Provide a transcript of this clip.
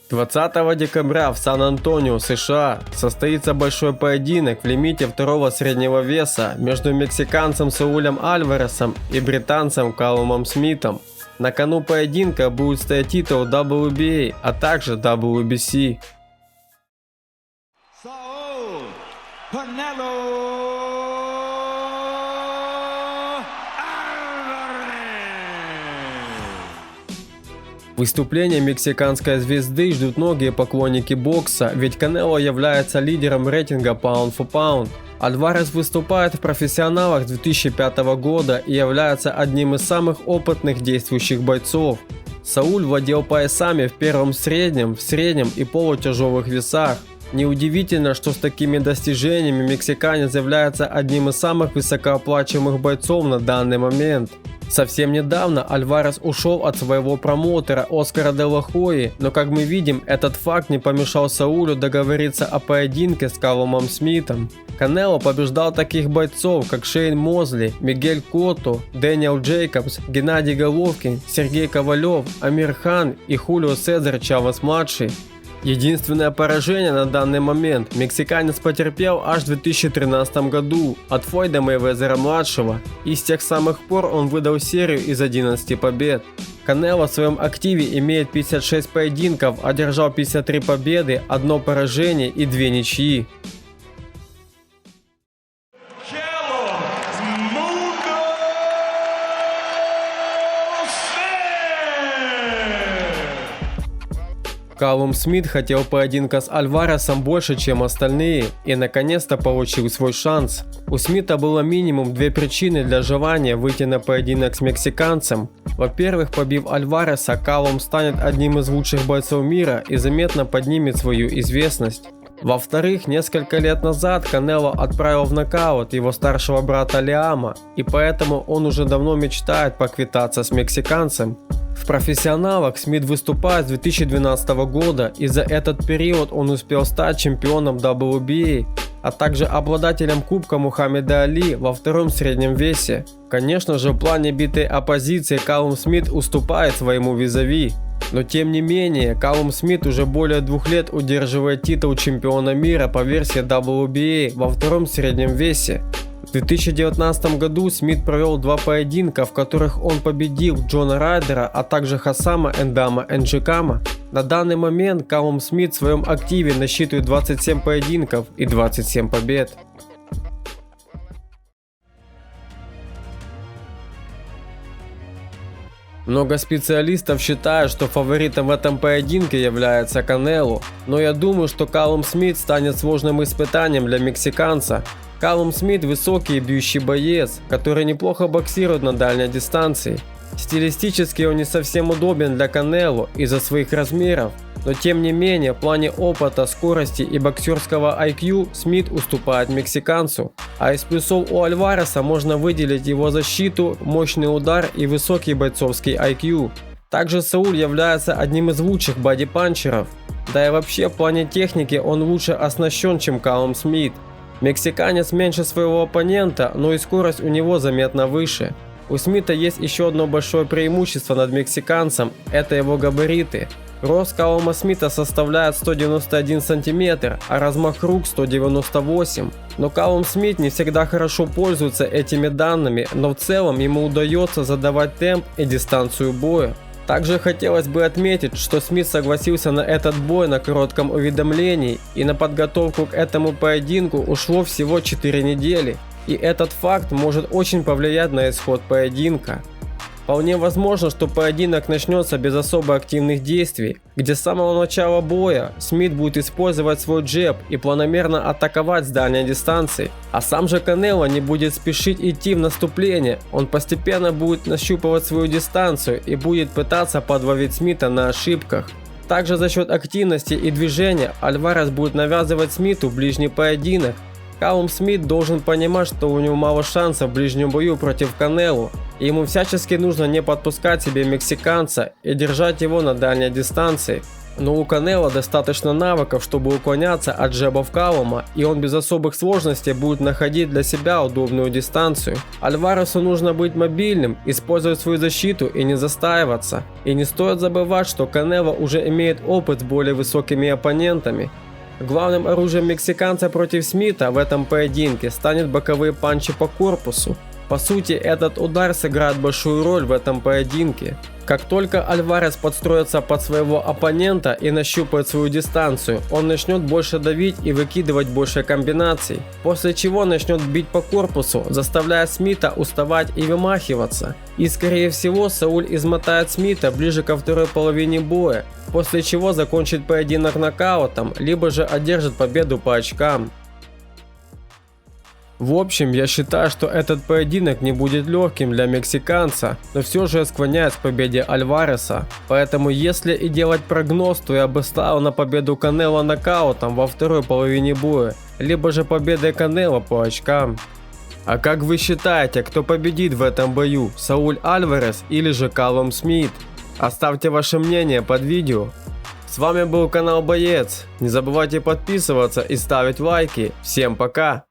20 декабря в Сан-Антонио, США, состоится большой поединок в лимите второго среднего веса между мексиканцем Саулем Альваресом и британцем Калумом Смитом. На кону поединка будет стоять титул WBA, а также WBC. Saul Canelo Выступление мексиканской звезды ждут многие поклонники бокса, ведь Канело является лидером рейтинга Pound for Pound. Альварес выступает в профессионалах с 2005 года и является одним из самых опытных действующих бойцов. Сауль владел поясами в первом среднем, в среднем и полутяжелых весах. Неудивительно, что с такими достижениями мексиканец является одним из самых высокооплачиваемых бойцов на данный момент. Совсем недавно Альварес ушел от своего промоутера Оскара де ла Хойи, но как мы видим, этот факт не помешал Саулю договориться о поединке с Калумом Смитом. Канело побеждал таких бойцов, как Шейн Мозли, Мигель Котто, Дэниел Джейкобс, Геннадий Головкин, Сергей Ковалев, Амир Хан и Хулио Сезар Чавес-младший. Единственное поражение на данный момент мексиканец потерпел аж в 2013 году от Флойда Мейвезера-младшего, и с тех самых пор он выдал серию из 11 побед. Канело в своем активе имеет 56 поединков, одержал 53 победы, 1 поражение и 2 ничьи. Калум Смит хотел поединка с Альваресом больше, чем остальные, и наконец-то получил свой шанс. У Смита было минимум 2 причины для желания выйти на поединок с мексиканцем. Во-первых, побив Альвареса, Калум станет одним из лучших бойцов мира и заметно поднимет свою известность. Во-вторых, несколько лет назад Канело отправил в нокаут его старшего брата Лиама, и поэтому он уже давно мечтает поквитаться с мексиканцем. В профессионалах Смит выступает с 2012 года, и за этот период он успел стать чемпионом WBA, а также обладателем Кубка Мухаммеда Али во втором среднем весе. Конечно же, в плане битой оппозиции Калум Смит уступает своему визави. Но тем не менее, Калум Смит уже более 2 лет удерживает титул чемпиона мира по версии WBA во втором среднем весе. В 2019 году Смит провел 2 поединка, в которых он победил Джона Райдера, а также Хасама Эндама Энджикама. На данный момент Калум Смит в своем активе насчитывает 27 поединков и 27 побед. Много специалистов считают, что фаворитом в этом поединке является Канело, но я думаю, что Калум Смит станет сложным испытанием для мексиканца. Калум Смит высокий и бьющий боец, который неплохо боксирует на дальней дистанции. Стилистически он не совсем удобен для Канело из-за своих размеров, но тем не менее в плане опыта, скорости и боксерского IQ Смит уступает мексиканцу. А из плюсов у Альвареса можно выделить его защиту, мощный удар и высокий бойцовский IQ. Также Сауль является одним из лучших бодипанчеров. Да и вообще в плане техники он лучше оснащен, чем Калум Смит. Мексиканец меньше своего оппонента, но и скорость у него заметно выше. У Смита есть еще одно большое преимущество над мексиканцем – это его габариты. Рост Калума Смита составляет 191 см, а размах рук 198. Но Калум Смит не всегда хорошо пользуется этими данными, но в целом ему удается задавать темп и дистанцию боя. Также хотелось бы отметить, что Смит согласился на этот бой на коротком уведомлении, и на подготовку к этому поединку ушло всего 4 недели. И этот факт может очень повлиять на исход поединка. Вполне возможно, что поединок начнется без особо активных действий, где с самого начала боя Смит будет использовать свой джеб и планомерно атаковать с дальней дистанции, а сам же Канело не будет спешить идти в наступление, он постепенно будет нащупывать свою дистанцию и будет пытаться подловить Смита на ошибках. Также за счет активности и движения Альварес будет навязывать Смиту ближний поединок. Калум Смит должен понимать, что у него мало шансов в ближнем бою против Канело, и ему всячески нужно не подпускать себе мексиканца и держать его на дальней дистанции. Но у Канело достаточно навыков, чтобы уклоняться от джебов Калума, и он без особых сложностей будет находить для себя удобную дистанцию. Альваресу нужно быть мобильным, использовать свою защиту и не застаиваться. И не стоит забывать, что Канело уже имеет опыт с более высокими оппонентами. Главным оружием мексиканца против Смита в этом поединке станет боковые панчи по корпусу. По сути, этот удар сыграет большую роль в этом поединке. Как только Альварес подстроится под своего оппонента и нащупает свою дистанцию, он начнет больше давить и выкидывать больше комбинаций, после чего начнет бить по корпусу, заставляя Смита уставать и вымахиваться. И скорее всего Сауль измотает Смита ближе ко второй половине боя, после чего закончит поединок нокаутом, либо же одержит победу по очкам. В общем, я считаю, что этот поединок не будет легким для мексиканца, но все же я склоняюсь к победе Альвареса. Поэтому если и делать прогноз, то я бы ставил на победу Канело нокаутом во второй половине боя, либо же победой Канело по очкам. А как вы считаете, кто победит в этом бою, Сауль Альварес или же Калум Смит? Оставьте ваше мнение под видео. С вами был канал Боец. Не забывайте подписываться и ставить лайки. Всем пока!